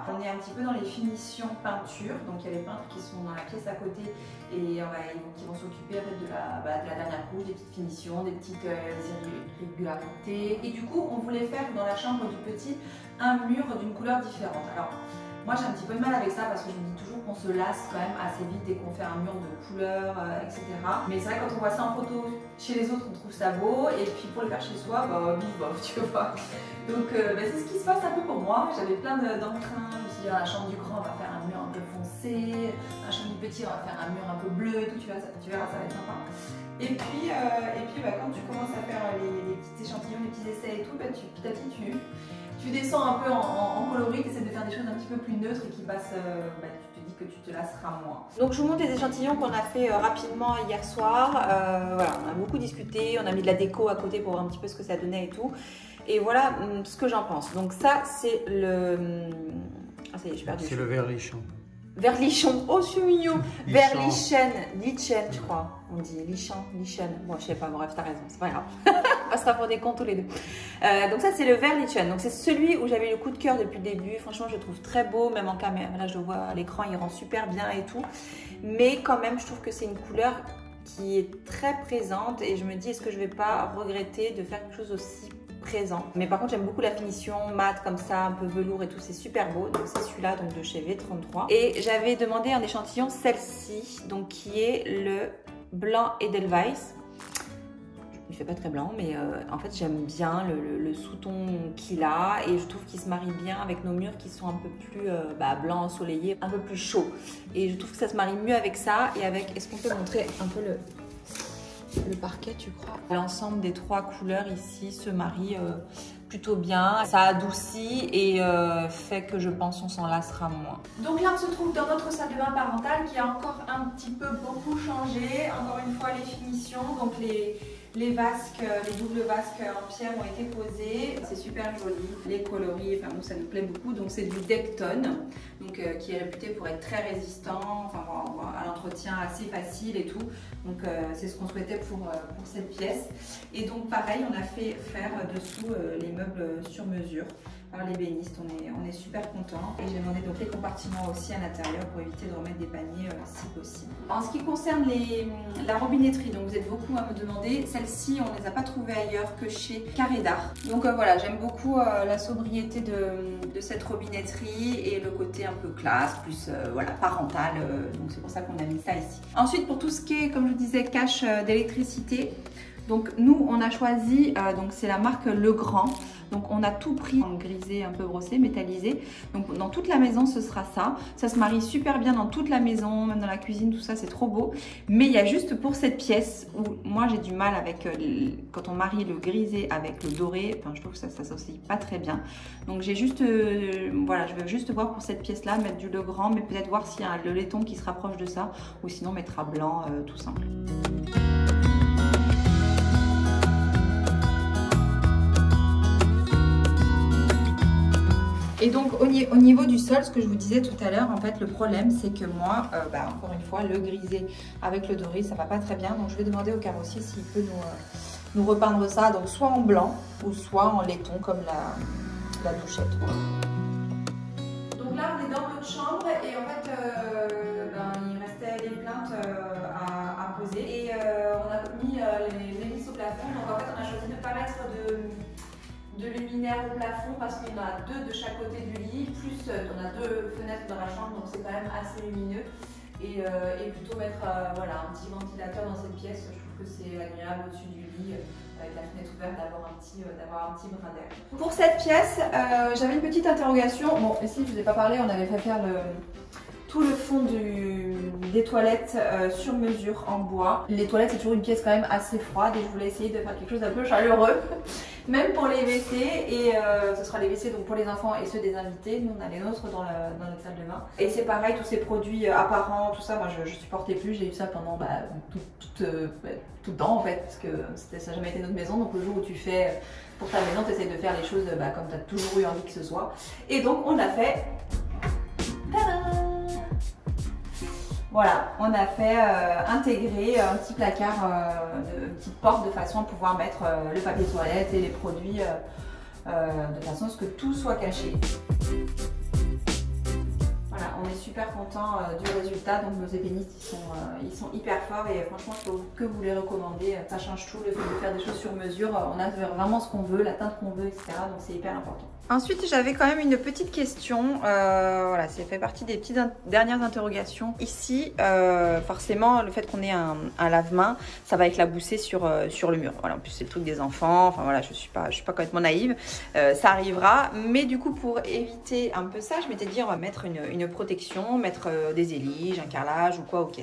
là. On est un petit peu dans les finitions peinture, donc il y a les peintres qui sont dans la pièce à côté et qui vont s'occuper en fait, de la dernière couche, des petites finitions, des petites irrégularités. Et du coup, on voulait faire dans la chambre du petit un mur d'une couleur différente. Alors, moi j'ai un petit peu de mal avec ça parce que je me dis toujours qu'on se lasse quand même assez vite dès qu'on fait un mur de couleurs, etc. Mais c'est vrai quand on voit ça en photo chez les autres, on trouve ça beau et puis pour le faire chez soi, bah bif bof, tu vois. Donc c'est ce qui se passe un peu pour moi. J'avais plein d'entrains, je me suis dit dans la chambre du grand on va faire un mur un peu foncé, dans la chambre du petit on va faire un mur un peu bleu et tout, tu verras ça va être sympa. Et puis quand tu commences à faire les petits échantillons, les petits essais et tout, petit à petit tu descends un peu en coloris, tu essaies de faire des choses un petit peu plus neutres et qui passent, tu te dis que tu te lasseras moins. Donc je vous montre les échantillons qu'on a fait rapidement hier soir. Voilà, on a beaucoup discuté, on a mis de la déco à côté pour voir un petit peu ce que ça donnait et tout. Et voilà ce que j'en pense. Donc ça c'est le... Ah ça y est, je perds du... C'est le verlichon. Verlichon, oh c'est mignon. Verlichen, je crois. On dit lichen. Bon, je sais pas, bref, t'as raison, c'est pas grave. On passera pour des cons tous les deux. Donc ça, c'est le Verlichen. Donc c'est celui où j'avais le coup de cœur depuis le début. Franchement, je le trouve très beau, même en caméra. Là, je le vois à l'écran, il rend super bien et tout. Mais quand même, je trouve que c'est une couleur qui est très présente et je me dis, est-ce que je vais pas regretter de faire quelque chose aussi présent. Mais par contre j'aime beaucoup la finition mat comme ça, un peu velours et tout, c'est super beau. Donc c'est celui-là donc de chez V33. Et j'avais demandé un échantillon celle-ci, donc qui est le blanc Edelweiss. Il fait pas très blanc, mais en fait j'aime bien le sous-ton qu'il a et je trouve qu'il se marie bien avec nos murs qui sont un peu plus blanc ensoleillé, un peu plus chaud. Et je trouve que ça se marie mieux avec ça et avec. Est-ce qu'on peut montrer un peu le parquet, tu crois? L'ensemble des trois couleurs ici se marie plutôt bien. Ça adoucit et fait que je pense on s'en lassera moins. Donc là on se trouve dans notre salle de bain parentale qui a encore un petit peu beaucoup changé. Encore une fois les finitions, donc les vasques, les doubles vasques en pierre ont été posés. C'est super joli, les coloris, enfin bon, ça nous plaît beaucoup. Donc c'est du Decton, donc qui est réputé pour être très résistant, enfin à l'entretien assez facile et tout. Donc c'est ce qu'on souhaitait pour cette pièce. Et donc pareil, on a fait faire dessous les meubles sur mesure par l'ébéniste. On est super contents. Et j'ai demandé donc les compartiments aussi à l'intérieur pour éviter de remettre des paniers si possible. En ce qui concerne la robinetterie, donc vous êtes beaucoup à me demander, celle-ci on ne les a pas trouvées ailleurs que chez Carré d'Art. Donc voilà, j'aime beaucoup la sobriété de cette robinetterie et le côté un peu classe, plus voilà, parental. Donc c'est pour ça qu'on a mis ça ici. Ensuite pour tout ce qui est, comme je vous disais, cache d'électricité. Donc nous on a choisi, donc c'est la marque Legrand. Donc on a tout pris en grisé un peu brossé, métallisé. Donc dans toute la maison ce sera ça. Ça se marie super bien dans toute la maison, même dans la cuisine, tout ça c'est trop beau. Mais il y a juste pour cette pièce où moi j'ai du mal avec quand on marie le grisé avec le doré. Enfin je trouve que ça s'associe pas très bien. Donc j'ai juste, voilà, je vais juste voir pour cette pièce là, mettre du Legrand, mais peut-être voir s'il y a le laiton qui se rapproche de ça. Ou sinon mettra blanc tout simple. Et donc au niveau du sol, ce que je vous disais tout à l'heure, en fait le problème c'est que moi, encore une fois, le grisé avec le doré, ça va pas très bien. Donc je vais demander au carrossier s'il peut nous repeindre ça, donc soit en blanc ou soit en laiton comme la douchette. Donc là on est dans notre chambre et en fait il restait des plaintes à poser. Et on a mis les hélices au plafond, donc en fait on a choisi de ne pas mettre de luminaire au plafond parce qu'il y en a deux de chaque côté du lit, plus on a deux fenêtres dans la chambre, donc c'est quand même assez lumineux. Et plutôt mettre voilà, un petit ventilateur dans cette pièce, je trouve que c'est agréable au-dessus du lit, avec la fenêtre ouverte, d'avoir un petit brin d'air. Pour cette pièce, j'avais une petite interrogation. Bon, ici je ne vous ai pas parlé, on avait fait faire tout le fond des toilettes sur mesure en bois. Les toilettes c'est toujours une pièce quand même assez froide et je voulais essayer de faire quelque chose d'un peu chaleureux, même pour les WC. Et ce sera les WC donc pour les enfants et ceux des invités. Nous on a les nôtres dans notre salle de bain. Et c'est pareil, tous ces produits apparents, tout ça, moi je supportais plus. J'ai eu ça pendant tout le temps en fait, parce que ça n'a jamais été notre maison. Donc le jour où tu fais pour ta maison, tu essaies de faire les choses comme tu as toujours eu envie que ce soit. Et donc on a fait... Tadam! Voilà, on a fait intégrer un petit placard, une petite porte de façon à pouvoir mettre le papier toilette et les produits de façon à ce que tout soit caché. on est super content du résultat. Donc nos ébénistes ils sont hyper forts et franchement je peux que vous les recommander. Ça change tout, le fait de faire des choses sur mesure. On a vraiment ce qu'on veut, la teinte qu'on veut, etc. Donc c'est hyper important. Ensuite, j'avais quand même une petite question. Voilà, ça fait partie des petites dernières interrogations. Ici, forcément, le fait qu'on ait un lave-main, ça va éclabousser sur le mur. Voilà, en plus, c'est le truc des enfants. Enfin voilà, je suis pas complètement naïve. Ça arrivera. Mais du coup, pour éviter un peu ça, je m'étais dit, on va mettre une protection, mettre des éliges, un carrelage ou quoi, ok.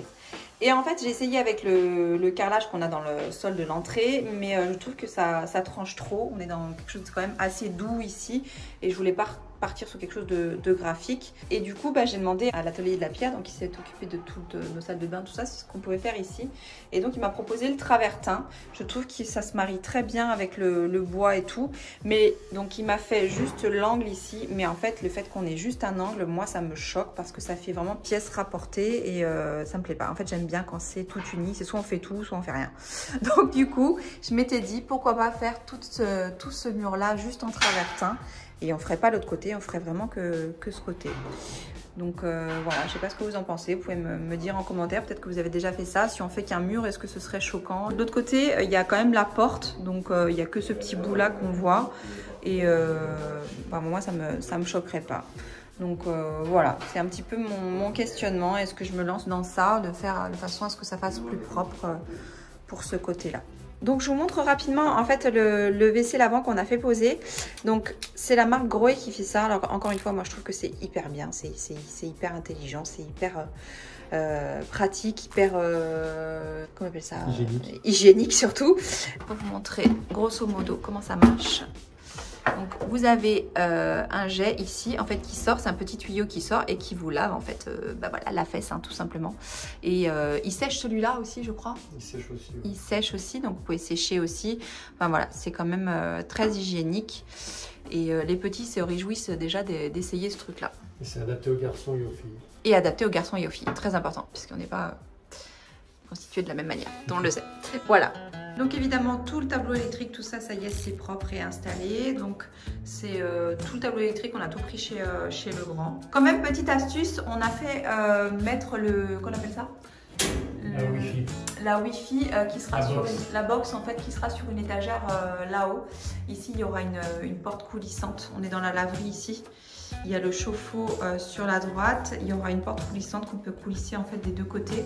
Et en fait, j'ai essayé avec le carrelage qu'on a dans le sol de l'entrée, mais je trouve que ça tranche trop. On est dans quelque chose de quand même assez doux ici et je voulais pas partir sur quelque chose de graphique. Et du coup, j'ai demandé à l'atelier de la pierre, donc il s'est occupé de toutes nos salles de bain, tout ça, c'est ce qu'on pouvait faire ici. Et donc, il m'a proposé le travertin. Je trouve que ça se marie très bien avec le bois et tout. Mais donc, il m'a fait juste l'angle ici. Mais en fait, le fait qu'on ait juste un angle, moi, ça me choque parce que ça fait vraiment pièce rapportée et ça me plaît pas. En fait, j'aime bien quand c'est tout uni. C'est soit on fait tout, soit on fait rien. Donc, du coup, je m'étais dit, pourquoi pas faire tout ce mur-là juste en travertin. Et on ferait pas l'autre côté, on ferait vraiment que ce côté. Donc voilà, je sais pas ce que vous en pensez. Vous pouvez me dire en commentaire, peut-être que vous avez déjà fait ça. Si on fait qu'un mur, est-ce que ce serait choquant? De l'autre côté, il y a quand même la porte, donc il n'y a que ce petit bout-là qu'on voit. Et moi, ça me choquerait pas. Donc voilà, c'est un petit peu mon questionnement. Est-ce que je me lance dans ça, de faire de façon à ce que ça fasse plus propre pour ce côté-là? Donc je vous montre rapidement en fait le WC lavant qu'on a fait poser. Donc c'est la marque Grohe qui fait ça. Alors encore une fois, moi je trouve que c'est hyper bien, c'est hyper intelligent, c'est hyper pratique, hyper comment on appelle ça, hygiénique surtout. Pour vous montrer grosso modo comment ça marche. Donc vous avez un jet ici en fait qui sort, c'est un petit tuyau qui sort et qui vous lave en fait voilà, la fesse tout simplement. Et il sèche celui-là aussi je crois. Il sèche aussi. Ouais. Il sèche aussi, donc vous pouvez sécher aussi. Enfin voilà, c'est quand même très hygiénique. Et les petits se réjouissent déjà d'essayer ce truc-là. Et c'est adapté aux garçons et aux filles. Et adapté aux garçons et aux filles, très important puisqu'on n'est pas constitué de la même manière, on le sait. Voilà. Donc évidemment tout le tableau électrique, tout ça, ça y est, c'est propre et installé. Donc c'est tout le tableau électrique, on a tout pris chez Legrand. Quand même, petite astuce, on a fait mettre qu'on appelle ça la Wi-Fi qui sera sur la box en fait qui sera sur une étagère là-haut. Ici il y aura une porte coulissante. On est dans la laverie ici. Il y a le chauffe-eau sur la droite. Il y aura une porte coulissante qu'on peut coulisser en fait des deux côtés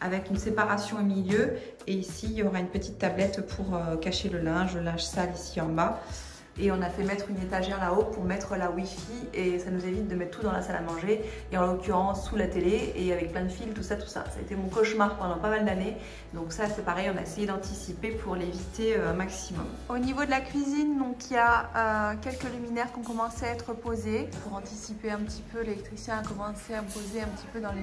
avec une séparation au milieu. Et ici, il y aura une petite tablette pour cacher le linge sale ici en bas. Et on a fait mettre une étagère là-haut pour mettre la Wi-Fi et ça nous évite de mettre tout dans la salle à manger et en l'occurrence sous la télé et avec plein de fils, tout ça. Ça a été mon cauchemar pendant pas mal d'années. Donc ça c'est pareil, on a essayé d'anticiper pour l'éviter un maximum. Au niveau de la cuisine, donc il y a quelques luminaires qui ont commencé à être posés. Pour anticiper un petit peu, l'électricien a commencé à poser un petit peu dans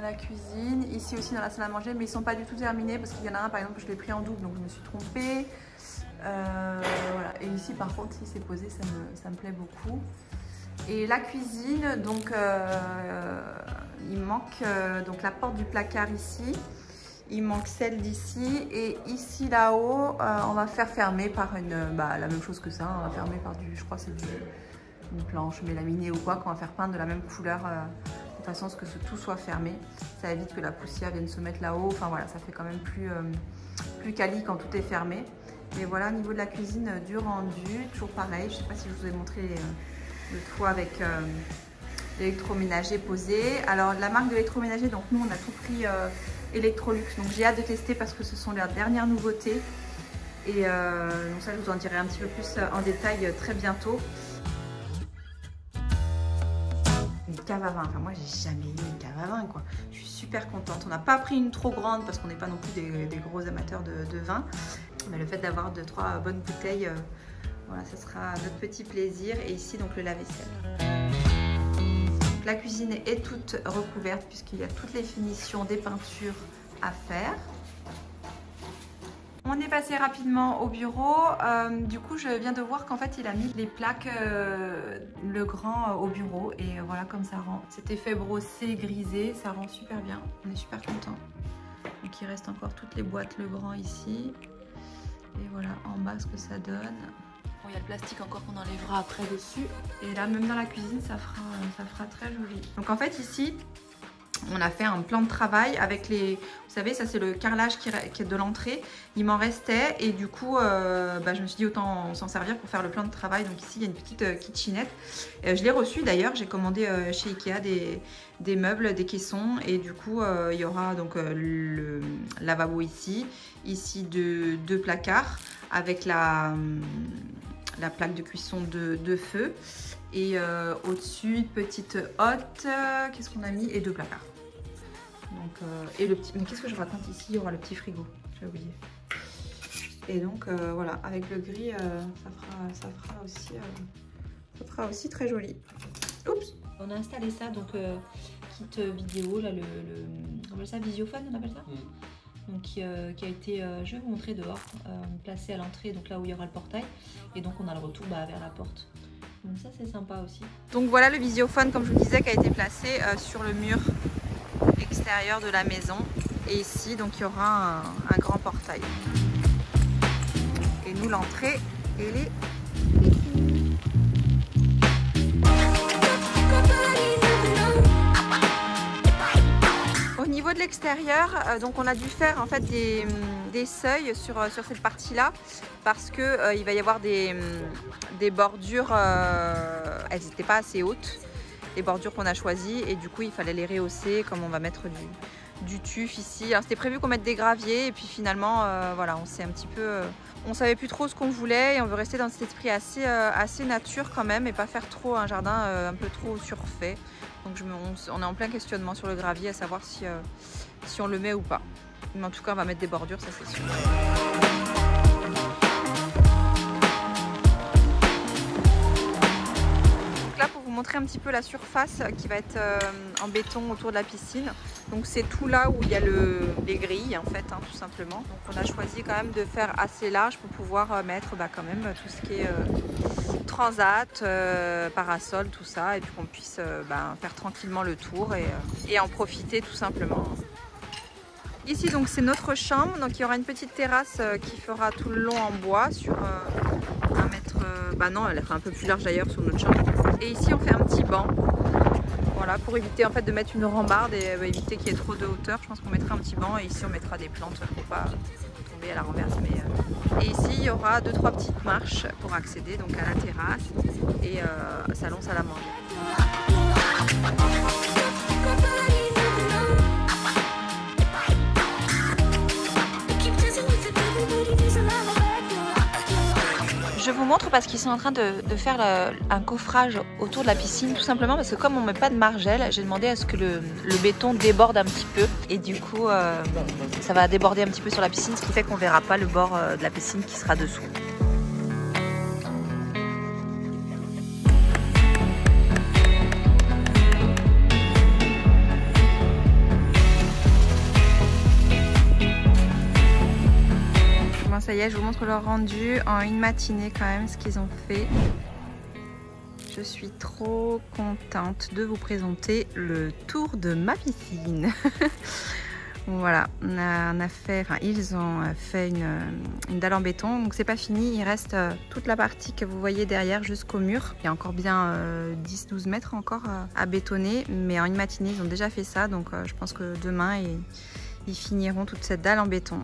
la cuisine. Ici aussi dans la salle à manger, mais ils ne sont pas du tout terminés parce qu'il y en a un par exemple, je l'ai pris en double donc je me suis trompée. Voilà. Et ici par contre si c'est posé ça me plaît beaucoup. Et la cuisine donc il manque donc la porte du placard ici, il manque celle d'ici et ici là-haut on va faire fermer par la même chose que ça, on va fermer par je crois que c'est une planche mélaminée ou quoi qu'on va faire peindre de la même couleur de façon à ce que tout soit fermé. Ça évite que la poussière vienne se mettre là-haut, enfin voilà, ça fait quand même plus quali quand tout est fermé. Mais voilà, au niveau de la cuisine, du rendu, toujours pareil. Je ne sais pas si je vous ai montré le toit avec l'électroménager posé. Alors, la marque de l'électroménager, donc nous, on a tout pris Electrolux. Donc, j'ai hâte de tester parce que ce sont leurs dernières nouveautés. Et donc ça, je vous en dirai un petit peu plus en détail très bientôt. Une cave à vin. Enfin, moi, j'ai jamais eu une cave à vin, quoi. Je suis super contente. On n'a pas pris une trop grande parce qu'on n'est pas non plus des gros amateurs de vin. Mais le fait d'avoir 2-3 bonnes bouteilles, voilà, ça sera notre petit plaisir. Et ici, donc, le lave-vaisselle. La cuisine est toute recouverte puisqu'il y a toutes les finitions des peintures à faire. On est passé rapidement au bureau. Du coup, je viens de voir qu'en fait, il a mis les plaques Legrand au bureau. Et voilà comme ça rend. Cet effet brossé, grisé, ça rend super bien. On est super content. Donc, il reste encore toutes les boîtes Legrand ici. Et voilà en bas ce que ça donne. Bon, il y a le plastique encore qu'on enlèvera après dessus. Et là, même dans la cuisine, ça fera très joli. Donc en fait, ici, on a fait un plan de travail avec les... Vous savez, ça c'est le carrelage qui est de l'entrée. Il m'en restait et du coup, je me suis dit autant s'en servir pour faire le plan de travail. Donc ici, il y a une petite kitchenette. Je l'ai reçue d'ailleurs. J'ai commandé chez Ikea des meubles, des caissons. Et du coup, il y aura donc le lavabo ici. Ici, deux placards avec la plaque de cuisson de feu. Et au-dessus, une petite hotte. Qu'est-ce qu'on a mis? Et 2 placards. Donc, et le petit... Mais qu'est-ce que je raconte ici? Il y aura le petit frigo. J'ai oublié. Et donc, voilà. Avec le gris, ça fera aussi très joli. Oups! On a installé ça, donc, kit vidéo, là, on appelle ça Visiophone, on appelle ça? Donc, qui a été, je vais vous montrer dehors, placé à l'entrée, donc là où il y aura le portail. Et donc, on a le retour vers la porte. Donc ça c'est sympa aussi. Donc voilà le visiophone comme je vous disais qui a été placé sur le mur extérieur de la maison. Et ici donc il y aura un grand portail. Et nous l'entrée elle est ici. Au niveau de l'extérieur, donc on a dû faire en fait des seuils sur cette partie-là parce que il va y avoir des bordures, elles n'étaient pas assez hautes, les bordures qu'on a choisies et du coup il fallait les rehausser comme on va mettre du tuf ici. Alors c'était prévu qu'on mette des graviers et puis finalement voilà, on s'est un petit peu, on savait plus trop ce qu'on voulait et on veut rester dans cet esprit assez nature quand même et pas faire trop un jardin un peu trop surfait. Donc on est en plein questionnement sur le gravier à savoir si on le met ou pas. Mais en tout cas on va mettre des bordures, ça c'est sûr. Donc là pour vous montrer un petit peu la surface qui va être en béton autour de la piscine. Donc c'est tout là où il y a les grilles en fait, hein, tout simplement. Donc on a choisi quand même de faire assez large pour pouvoir mettre quand même tout ce qui est transat, parasol, tout ça, et puis qu'on puisse faire tranquillement le tour et en profiter tout simplement. Ici donc c'est notre chambre, donc il y aura une petite terrasse qui fera tout le long en bois sur 1 mètre, non elle fera un peu plus large d'ailleurs sur notre chambre. Et ici on fait un petit banc, voilà, pour éviter en fait de mettre une rambarde et éviter qu'il y ait trop de hauteur. Je pense qu'on mettra un petit banc et ici on mettra des plantes pour pas tomber à la renverse. Et ici il y aura 2-3 petites marches pour accéder donc à la terrasse et salon salle à manger. Je vous montre parce qu'ils sont en train de faire un coffrage autour de la piscine, tout simplement parce que comme on ne met pas de margelle, j'ai demandé à ce que le béton déborde un petit peu et du coup ça va déborder un petit peu sur la piscine, ce qui fait qu'on ne verra pas le bord de la piscine qui sera dessous. Ça y est, je vous montre leur rendu en une matinée quand même, ce qu'ils ont fait. Je suis trop contente de vous présenter le tour de ma piscine. Voilà, ils ont fait une dalle en béton, donc c'est pas fini. Il reste toute la partie que vous voyez derrière jusqu'au mur. Il y a encore bien 10-12 mètres encore à bétonner, mais en une matinée ils ont déjà fait ça, donc je pense que demain ils finiront toute cette dalle en béton.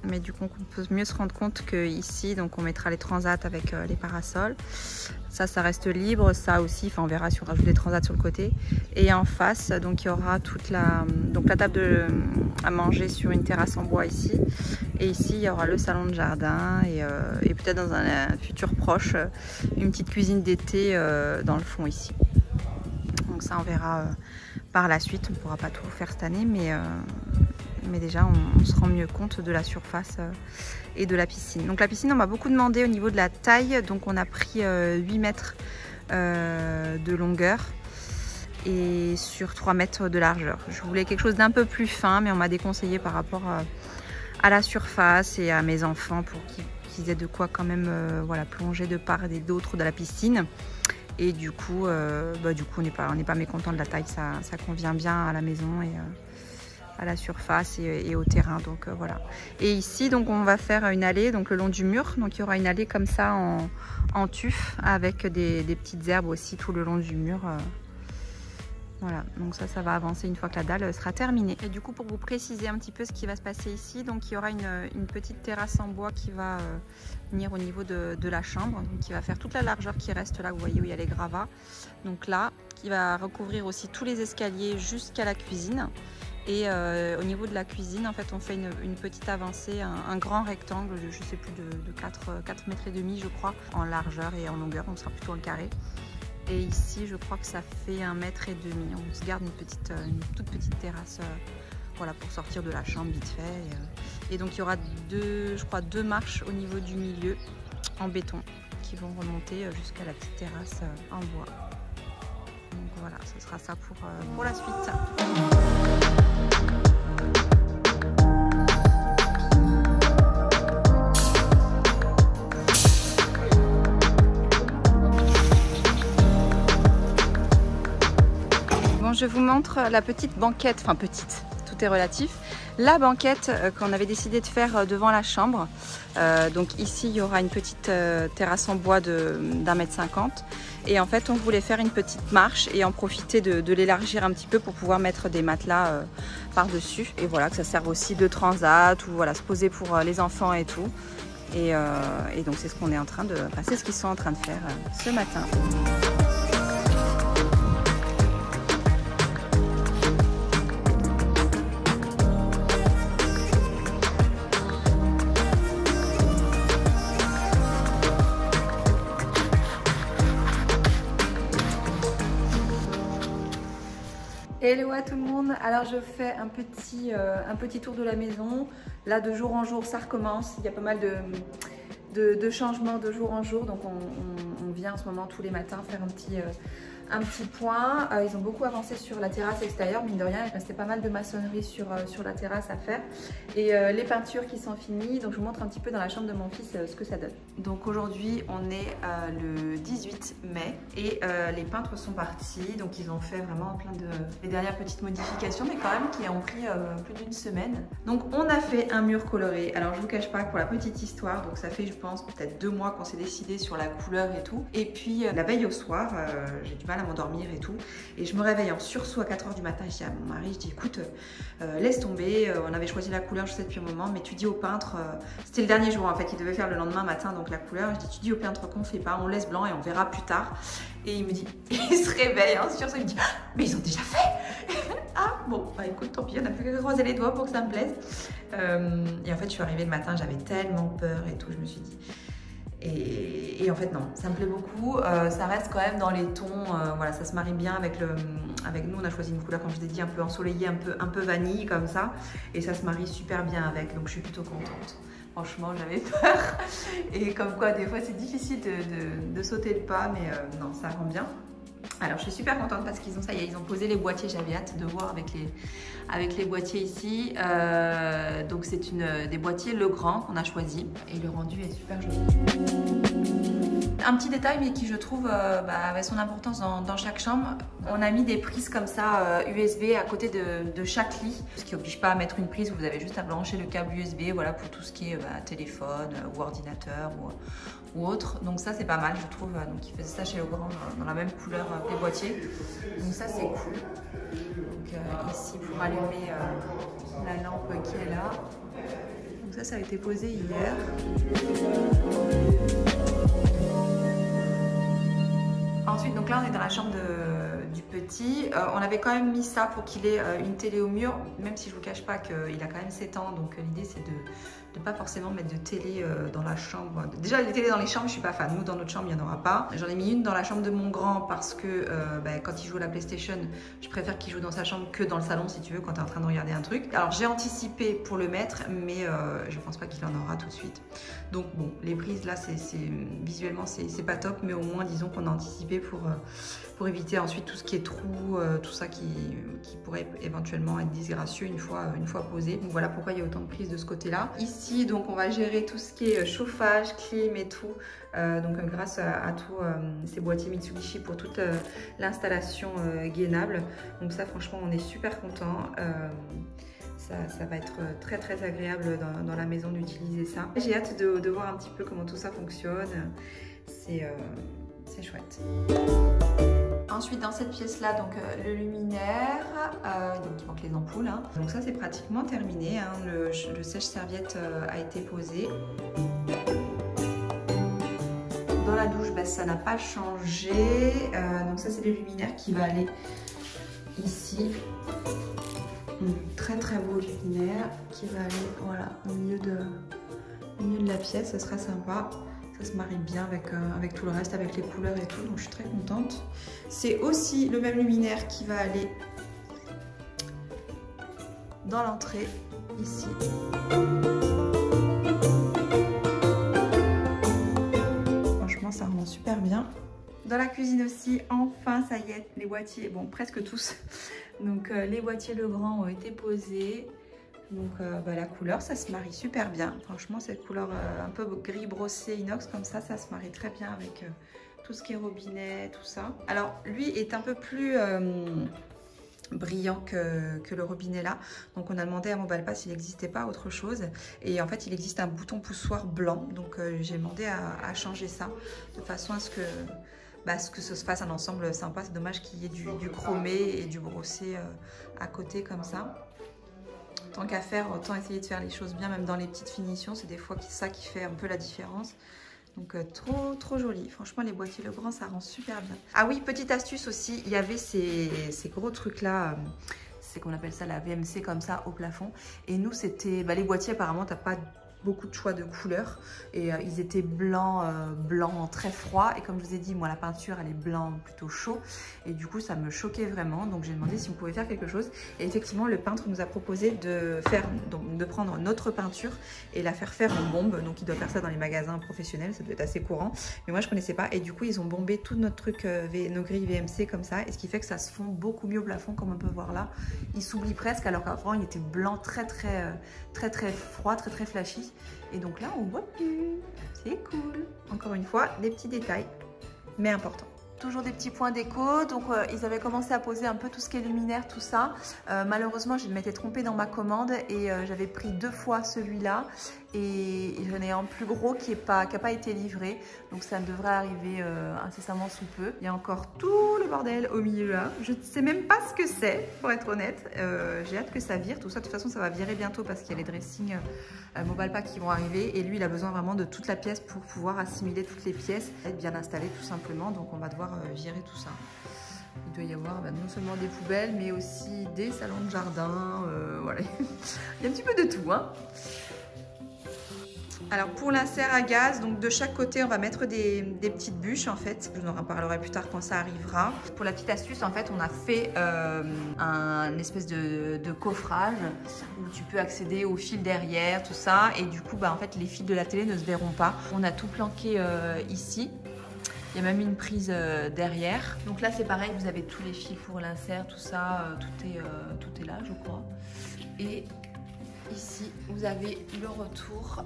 Mais du coup on peut mieux se rendre compte qu'ici donc on mettra les transats avec les parasols. Ça reste libre, ça aussi, on verra si on rajoute des transats sur le côté. Et en face donc il y aura toute la table à manger sur une terrasse en bois ici. Et ici il y aura le salon de jardin et peut-être dans un futur proche une petite cuisine d'été dans le fond ici. Donc ça on verra par la suite, on ne pourra pas tout faire cette année, mais déjà on se rend mieux compte de la surface et de la piscine. Donc la piscine on m'a beaucoup demandé au niveau de la taille, donc on a pris 8 mètres de longueur et sur 3 mètres de largeur. Je voulais quelque chose d'un peu plus fin, mais on m'a déconseillé par rapport à la surface et à mes enfants pour qu'ils aient de quoi quand même plonger de part et d'autre de la piscine. Et du coup on n'est pas mécontent de la taille, ça convient bien à la maison à la surface et au terrain. Donc voilà. Et ici, donc on va faire une allée donc le long du mur. Donc il y aura une allée comme ça en tuf avec des petites herbes aussi tout le long du mur. Voilà, donc ça va avancer une fois que la dalle sera terminée. Et du coup, pour vous préciser un petit peu ce qui va se passer ici, donc il y aura une petite terrasse en bois qui va venir au niveau de la chambre, donc qui va faire toute la largeur qui reste là, vous voyez où il y a les gravats. Donc là, qui va recouvrir aussi tous les escaliers jusqu'à la cuisine. Et au niveau de la cuisine, en fait, on fait une petite avancée, un grand rectangle, je ne sais plus, de 4 mètres et demi, je crois, en largeur et en longueur, on sera plutôt en carré. Et ici, je crois que ça fait 1,5 mètre. On se garde une toute petite terrasse voilà, pour sortir de la chambre vite fait. Et donc, il y aura je crois, deux marches au niveau du milieu en béton qui vont remonter jusqu'à la petite terrasse en bois. Donc voilà, ce sera ça pour la suite. Je vous montre la petite banquette, enfin petite, tout est relatif. La banquette qu'on avait décidé de faire devant la chambre. Donc ici, il y aura une petite terrasse en bois d'1,50 m. Et en fait, on voulait faire une petite marche et en profiter de l'élargir un petit peu pour pouvoir mettre des matelas par-dessus. Et voilà, que ça serve aussi de transat ou voilà, se poser pour les enfants et tout. Et donc, c'est ce qu'on est en train de... Enfin, c'est ce qu'ils sont en train de faire ce matin. Hello à tout le monde, alors je fais un petit tour de la maison. Là de jour en jour ça recommence, il y a pas mal de changements de jour en jour. Donc on vient en ce moment tous les matins faire un petit point. Ils ont beaucoup avancé sur la terrasse extérieure, mine de rien, il restait pas mal de maçonnerie sur la terrasse à faire. Et les peintures qui sont finies, donc je vous montre un petit peu dans la chambre de mon fils ce que ça donne. Donc aujourd'hui on est le 18 mai et les peintres sont partis, donc ils ont fait vraiment plein les dernières petites modifications, mais quand même qui ont pris plus d'une semaine. Donc on a fait un mur coloré. Alors je vous cache pas que pour la petite histoire, donc ça fait je pense peut-être 2 mois qu'on s'est décidé sur la couleur et tout. Et puis la veille au soir, j'ai du mal à m'endormir et tout, et je me réveille en sursaut à 4 h du matin. Je dis à mon mari, je dis écoute, laisse tomber, on avait choisi la couleur je sais depuis un moment, mais tu dis au peintre, c'était le dernier jour en fait, il devait faire le lendemain matin donc la couleur, je dis tu dis au peintre qu'on fait pas, on laisse blanc et on verra plus tard. Et il me dit, il se réveille en sursaut, il me dit mais ils ont déjà fait. Ah bon, bah écoute, tant pis, on n'a plus qu'à croiser les doigts pour que ça me plaise. Et en fait je suis arrivée le matin, j'avais tellement peur et tout, je me suis dit et en fait non, ça me plaît beaucoup, ça reste quand même dans les tons, voilà, ça se marie bien avec nous. On a choisi une couleur, comme je vous ai dit, un peu ensoleillée, un peu vanille comme ça, et ça se marie super bien avec, donc je suis plutôt contente. Franchement, j'avais peur, et comme quoi des fois c'est difficile de sauter le pas, mais non, ça rend bien. Alors je suis super contente parce qu'ils ont ça y est, ils ont posé les boîtiers, j'avais hâte de voir avec les boîtiers ici. Donc c'est des boîtiers Legrand qu'on a choisi et le rendu est super joli. Un petit détail mais qui je trouve avait son importance dans chaque chambre. On a mis des prises comme ça USB à côté de chaque lit, ce qui n'oblige pas à mettre une prise, vous avez juste à brancher le câble USB, voilà, pour tout ce qui est téléphone ou ordinateur ou autre. Donc ça c'est pas mal je trouve, donc ils faisaient ça chez Legrand dans la même couleur que les boîtiers, donc ça c'est cool. Donc ici pour allumer la lampe qui est là, donc ça a été posé hier. Ensuite, donc là on est dans la chambre du petit. On avait quand même mis ça pour qu'il ait une télé au mur, même si je vous cache pas qu'il a quand même 7 ans, donc l'idée c'est de ne pas forcément mettre de télé dans la chambre. Déjà les télés dans les chambres je suis pas fan, nous dans notre chambre il n'y en aura pas. J'en ai mis une dans la chambre de mon grand parce que quand il joue à la PlayStation, je préfère qu'il joue dans sa chambre que dans le salon si tu veux, quand tu es en train de regarder un truc. Alors j'ai anticipé pour le mettre, mais je pense pas qu'il en aura tout de suite. Donc bon, les prises là visuellement c'est pas top, mais au moins disons qu'on a anticipé pour éviter ensuite tout ce qui est trous, tout ça qui pourrait éventuellement être disgracieux une fois posé. Donc voilà pourquoi il y a autant de prises de ce côté là. Ici donc on va gérer tout ce qui est chauffage, clim et tout, donc grâce à tous ces boîtiers Mitsubishi pour toute l'installation gainable. Donc ça franchement on est super content. ça va être très très agréable dans la maison d'utiliser ça. J'ai hâte de voir un petit peu comment tout ça fonctionne. C'est chouette. Ensuite, dans cette pièce-là, donc le luminaire, donc il manque les ampoules. Hein. Donc ça, c'est pratiquement terminé. Hein. Le sèche-serviette a été posé. Dans la douche, bah, ça n'a pas changé. Donc ça, c'est le luminaire qui va aller ici. Très très beau luminaire qui va aller voilà, au milieu de la pièce. Ça sera sympa. Ça se marie bien avec tout le reste, avec les couleurs et tout, donc je suis très contente. C'est aussi le même luminaire qui va aller dans l'entrée, ici. Franchement, ça rend super bien. Dans la cuisine aussi, enfin, ça y est, les boîtiers, bon, presque tous. Donc, les boîtiers Legrand ont été posés. Donc la couleur, ça se marie super bien. Franchement, cette couleur un peu gris brossé inox comme ça se marie très bien avec tout ce qui est robinet, tout ça. Alors, lui est un peu plus brillant que le robinet là. Donc, on a demandé à Mobalpa s'il n'existait pas autre chose. Et en fait, il existe un bouton poussoir blanc. Donc, j'ai demandé à changer ça de façon à ce que ce se fasse un ensemble sympa. C'est dommage qu'il y ait du chromé et du brossé à côté comme ça. Tant qu'à faire, autant essayer de faire les choses bien, même dans les petites finitions. C'est des fois ça qui fait un peu la différence. Donc trop joli. Franchement, les boîtiers Legrand, ça rend super bien. Ah oui, petite astuce aussi, il y avait ces gros trucs là. C'est qu'on appelle ça la VMC comme ça au plafond. Et nous, c'était les boîtiers, apparemment, t'as pas beaucoup de choix de couleurs et ils étaient blanc très froid, et comme je vous ai dit, moi la peinture elle est blanc plutôt chaud, et du coup ça me choquait vraiment. Donc j'ai demandé si on pouvait faire quelque chose, et effectivement le peintre nous a proposé de prendre notre peinture et la faire en bombe. Donc il doit faire ça dans les magasins professionnels, ça doit être assez courant, mais moi je connaissais pas, et du coup ils ont bombé tout notre truc, nos grilles VMC comme ça, et ce qui fait que ça se fond beaucoup mieux au plafond, comme on peut voir là. Il s'oublie presque, alors qu'avant il était blanc très froid, très flashy. Et donc là, on voit plus. C'est cool. Encore une fois, des petits détails, mais importants. Toujours des petits points déco. Donc, ils avaient commencé à poser un peu tout ce qui est luminaire, tout ça. Malheureusement, je m'étais trompée dans ma commande et j'avais pris 2 fois celui-là. Et j'en ai un plus gros qui n'a pas été livré. Donc, ça devrait arriver incessamment sous peu. Il y a encore tout le bordel au milieu là. Je ne sais même pas ce que c'est, pour être honnête. J'ai hâte que ça vire. Tout ça, de toute façon, ça va virer bientôt parce qu'il y a les dressings Mobalpa qui vont arriver. Et lui, il a besoin vraiment de toute la pièce pour pouvoir assimiler toutes les pièces, être bien installé tout simplement. Donc, on va devoir virer tout ça. Il doit y avoir non seulement des poubelles, mais aussi des salons de jardin. Voilà. Il y a un petit peu de tout, hein. Alors pour l'insert à gaz, donc de chaque côté on va mettre des petites bûches en fait. Je vous en reparlerai plus tard quand ça arrivera. Pour la petite astuce, en fait on a fait un espèce de coffrage où tu peux accéder au fil derrière, tout ça. Et du coup en fait les fils de la télé ne se verront pas. On a tout planqué ici. Il y a même une prise derrière. Donc là c'est pareil, vous avez tous les fils pour l'insert, tout ça, tout est là je crois. Et ici, vous avez le retour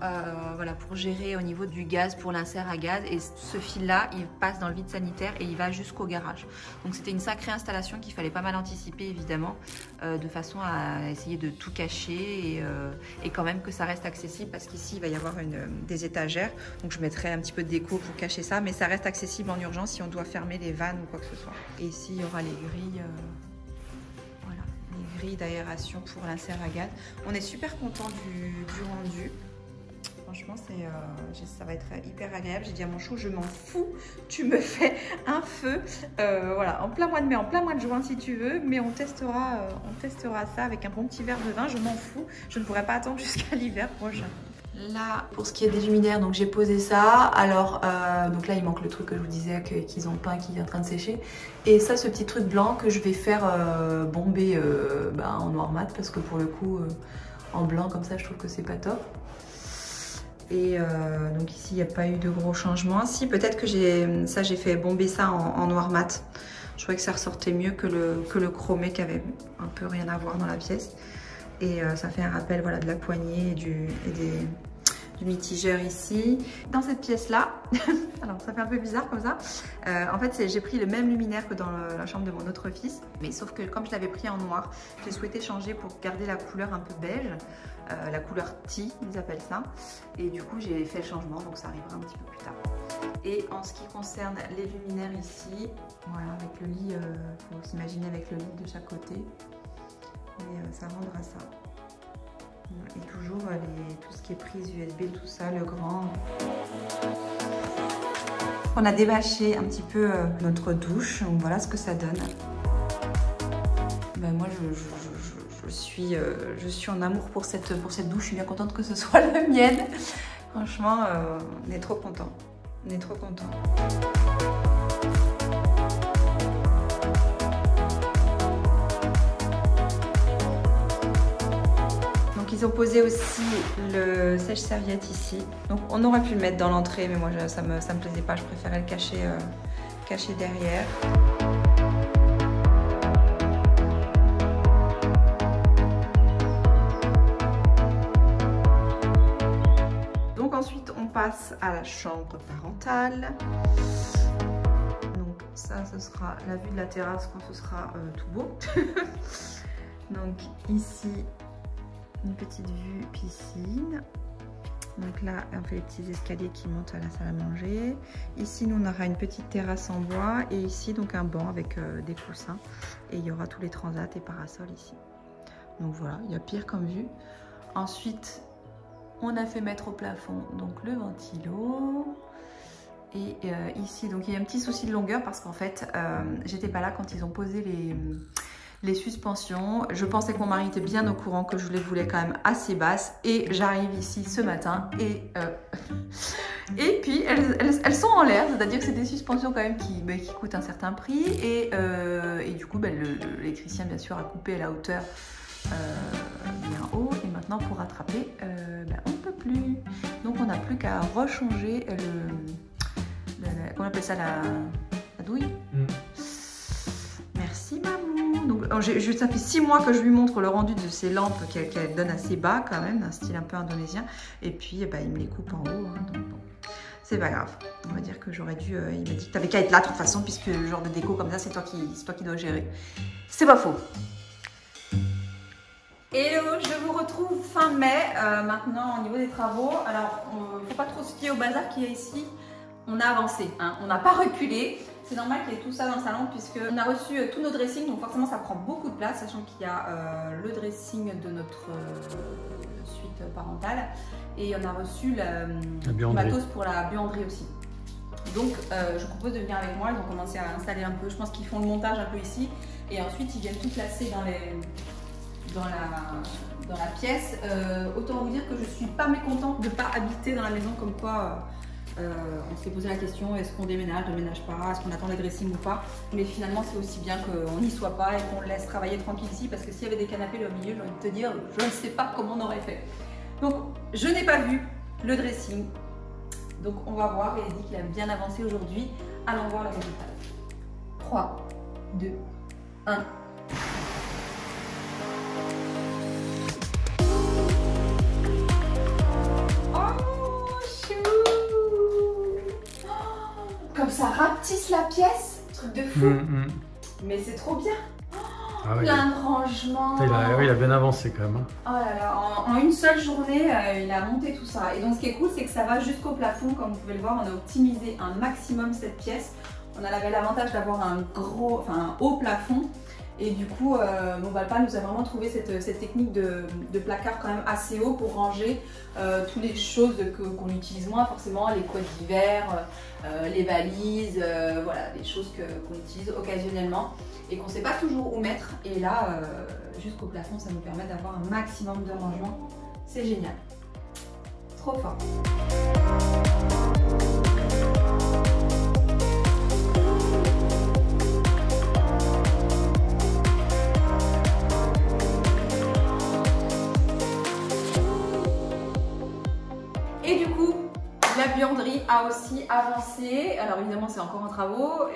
voilà, pour gérer au niveau du gaz, pour l'insert à gaz. Et ce fil-là, il passe dans le vide sanitaire et il va jusqu'au garage. Donc c'était une sacrée installation qu'il fallait pas mal anticiper, évidemment, de façon à essayer de tout cacher et quand même que ça reste accessible, parce qu'ici, il va y avoir des étagères. Donc je mettrai un petit peu de déco pour cacher ça, mais ça reste accessible en urgence si on doit fermer les vannes ou quoi que ce soit. Et ici, il y aura les grilles... d'aération pour l'insert à gaz. On est super content du rendu. Franchement, ça va être hyper agréable. J'ai dit à mon chou, je m'en fous, tu me fais un feu. Voilà, en plein mois de mai, en plein mois de juin si tu veux, mais on testera ça avec un bon petit verre de vin. Je m'en fous, je ne pourrai pas attendre jusqu'à l'hiver prochain. Là, pour ce qui est des luminaires, donc j'ai posé ça. Alors, donc là, il manque le truc que je vous disais qu'ils ont peint, qui est en train de sécher. Et ça, ce petit truc blanc que je vais faire bomber en noir mat, parce que pour le coup, en blanc comme ça, je trouve que c'est pas top. Et donc ici, il n'y a pas eu de gros changements. Si, peut-être que j'ai fait bomber ça en noir mat. Je trouvais que ça ressortait mieux que le chromé qui avait un peu rien à voir dans la pièce. Et ça fait un rappel voilà, de la poignée et du du mitigeur ici. Dans cette pièce-là, alors ça fait un peu bizarre comme ça, en fait j'ai pris le même luminaire que dans la chambre de mon autre fils, mais sauf que comme je l'avais pris en noir, j'ai souhaité changer pour garder la couleur un peu beige, la couleur tea, ils appellent ça, et du coup j'ai fait le changement, donc ça arrivera un petit peu plus tard. Et en ce qui concerne les luminaires ici, voilà, avec le lit, faut s'imaginer avec le lit de chaque côté, et ça rendra ça. Et toujours tout ce qui est prise USB, tout ça, le grand. On a débâché un petit peu notre douche, donc voilà ce que ça donne. Ben moi je suis en amour pour cette douche, je suis bien contente que ce soit la mienne. Franchement, on est trop contents. On est trop contents. Ils ont posé aussi le sèche-serviette ici. Donc on aurait pu le mettre dans l'entrée, mais moi ça me plaisait pas, je préférais le cacher derrière. Donc ensuite on passe à la chambre parentale. Donc ça, ce sera la vue de la terrasse quand ce sera tout beau. Donc ici, une petite vue piscine. Donc là, on fait les petits escaliers qui montent à la salle à manger. Ici, nous, on aura une petite terrasse en bois. Et ici, donc un banc avec des coussins. Et il y aura tous les transats et parasols ici. Donc voilà, il y a pire comme vue. Ensuite, on a fait mettre au plafond donc le ventilo. Et ici, donc il y a un petit souci de longueur parce qu'en fait, j'étais pas là quand ils ont posé les suspensions. Je pensais que mon mari était bien au courant que je les voulais quand même assez basses. Et j'arrive ici ce matin et puis elles sont en l'air. C'est-à-dire que c'est des suspensions quand même qui coûtent un certain prix. Et du coup, l'électricien bien sûr a coupé à la hauteur bien haut. Et maintenant pour rattraper, on ne peut plus. Donc on n'a plus qu'à rechanger comment on appelle ça, la douille. Merci maman. Donc ça fait 6 mois que je lui montre le rendu de ces lampes qu'elle donne assez bas quand même, d'un style un peu indonésien. Et puis il me les coupe en haut. Hein, donc bon, c'est pas grave. On va dire que j'aurais dû. Il m'a dit que t'avais qu'à être là de toute façon, puisque le genre de déco comme ça, c'est toi qui dois gérer. C'est pas faux. Hello, je vous retrouve fin mai. Maintenant au niveau des travaux. Alors, il ne faut pas trop se fier au bazar qu'il y a ici. On a avancé, hein. On n'a pas reculé. C'est normal qu'il y ait tout ça dans le salon puisqu'on a reçu tous nos dressings, donc forcément ça prend beaucoup de place, sachant qu'il y a le dressing de notre suite parentale et on a reçu le matos pour la buanderie aussi. Donc je propose de venir avec moi, ils ont commencé à installer un peu, je pense qu'ils font le montage un peu ici et ensuite ils viennent tout placer dans la pièce. Autant vous dire que je suis pas mécontente de ne pas habiter dans la maison, comme quoi on s'est posé la question, est-ce qu'on déménage pas, est-ce qu'on attend les dressings ou pas, mais finalement c'est aussi bien qu'on n'y soit pas et qu'on le laisse travailler tranquille ici, parce que s'il y avait des canapés là au milieu, j'ai envie de te dire, je ne sais pas comment on aurait fait. Donc je n'ai pas vu le dressing, donc on va voir, il a dit qu'il a bien avancé aujourd'hui, allons voir le résultat. 3, 2, 1. Comme ça rapetisse la pièce, truc de fou. Mais c'est trop bien. Ah ouais, plein de rangements. Il a bien avancé quand même. Oh là là, en une seule journée, il a monté tout ça. Et donc ce qui est cool, c'est que ça va jusqu'au plafond. Comme vous pouvez le voir, on a optimisé un maximum cette pièce. On avait l'avantage d'avoir un haut plafond. Et du coup, mon Valpa nous a vraiment trouvé cette technique de placard quand même assez haut pour ranger toutes les choses qu'on utilise moins forcément, les couettes d'hiver, les valises, voilà, des choses qu'on utilise occasionnellement et qu'on ne sait pas toujours où mettre. Et là, jusqu'au plafond, ça nous permet d'avoir un maximum de rangement. C'est génial. Trop fort. Et du coup, la buanderie a aussi avancé. Alors évidemment, c'est encore en travaux,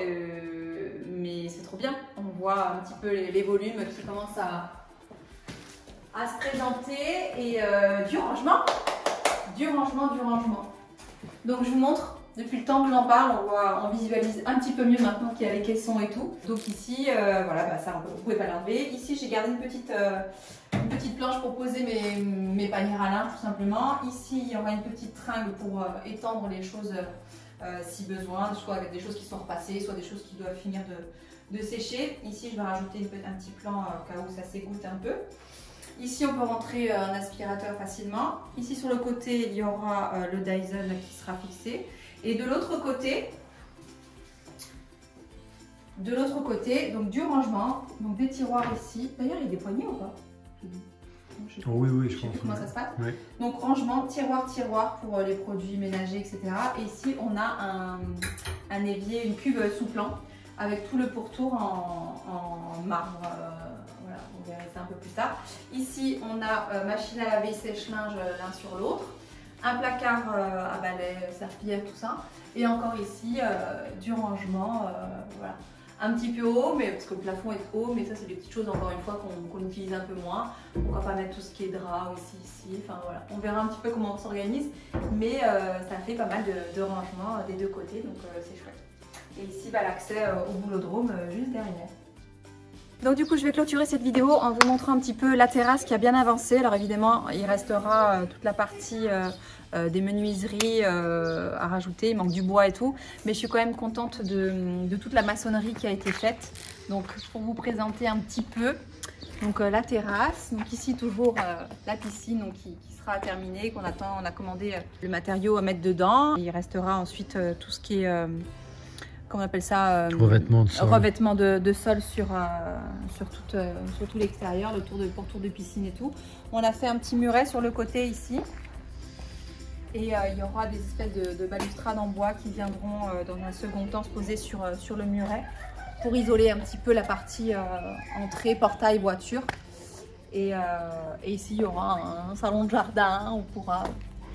mais c'est trop bien. On voit un petit peu les volumes qui commencent à se présenter et du rangement. du rangement, du rangement. Donc je vous montre, depuis le temps que j'en parle, on visualise un petit peu mieux maintenant qu'il y a les caissons et tout. Donc ici, voilà, bah ça vous pouvez pas l'enlever. Ici j'ai gardé une petite planche pour poser mes paniers à lin tout simplement. Ici il y aura une petite tringle pour étendre les choses si besoin, soit avec des choses qui sont repassées, soit des choses qui doivent finir de sécher. Ici je vais rajouter un petit plan au cas où ça s'égoutte un peu. Ici on peut rentrer un aspirateur facilement. Ici sur le côté il y aura le Dyson qui sera fixé. Et de l'autre côté, donc du rangement, donc des tiroirs ici. D'ailleurs il y a des poignées ou pas? Oui, je pense. Comment ça se passe? Oui. Donc rangement, tiroir pour les produits ménagers, etc. Et ici on a un évier, une cuve sous plan avec tout le pourtour en marbre. Voilà, vous verrez ça un peu plus tard. Ici on a machine à laver, sèche-linge l'un sur l'autre. Un placard à balai, serpillière, tout ça. Et encore ici du rangement, voilà. Un petit peu haut, mais parce que le plafond est haut, mais ça c'est des petites choses encore une fois qu'on utilise un peu moins. On va pas mettre tout ce qui est drap aussi ici, enfin voilà. On verra un petit peu comment on s'organise, mais ça fait pas mal de rangement des deux côtés, donc c'est chouette. Et ici bah, l'accès au boulodrome juste derrière. Donc du coup je vais clôturer cette vidéo en vous montrant un petit peu la terrasse qui a bien avancé. Alors évidemment il restera toute la partie des menuiseries à rajouter, il manque du bois et tout, mais je suis quand même contente de toute la maçonnerie qui a été faite. Donc pour vous présenter un petit peu, donc la terrasse, donc ici toujours la piscine donc, qui sera terminée, qu'on attend, on a commandé le matériau à mettre dedans. Il restera ensuite tout ce qui est comment on appelle ça, revêtement de sol sur tout l'extérieur, le pourtour de piscine et tout. On a fait un petit muret sur le côté ici. Et il y aura des espèces de balustrades en bois qui viendront dans un second temps se poser sur le muret pour isoler un petit peu la partie entrée, portail, voiture. Et ici, il y aura un salon de jardin, on pourra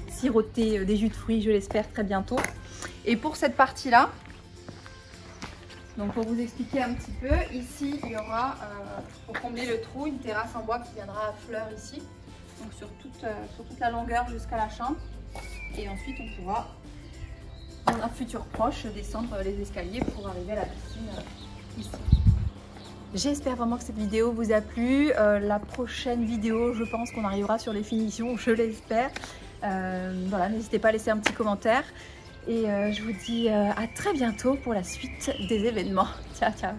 siroter des jus de fruits, je l'espère, très bientôt. Et pour cette partie-là, donc pour vous expliquer un petit peu, ici, il y aura, pour combler le trou, une terrasse en bois qui viendra à fleurs ici, donc sur toute la longueur jusqu'à la chambre. Et ensuite, on pourra, dans un futur proche, descendre les escaliers pour arriver à la piscine ici. J'espère vraiment que cette vidéo vous a plu. La prochaine vidéo, je pense qu'on arrivera sur les finitions, je l'espère. Voilà, n'hésitez pas à laisser un petit commentaire. Et je vous dis à très bientôt pour la suite des événements. Ciao, ciao!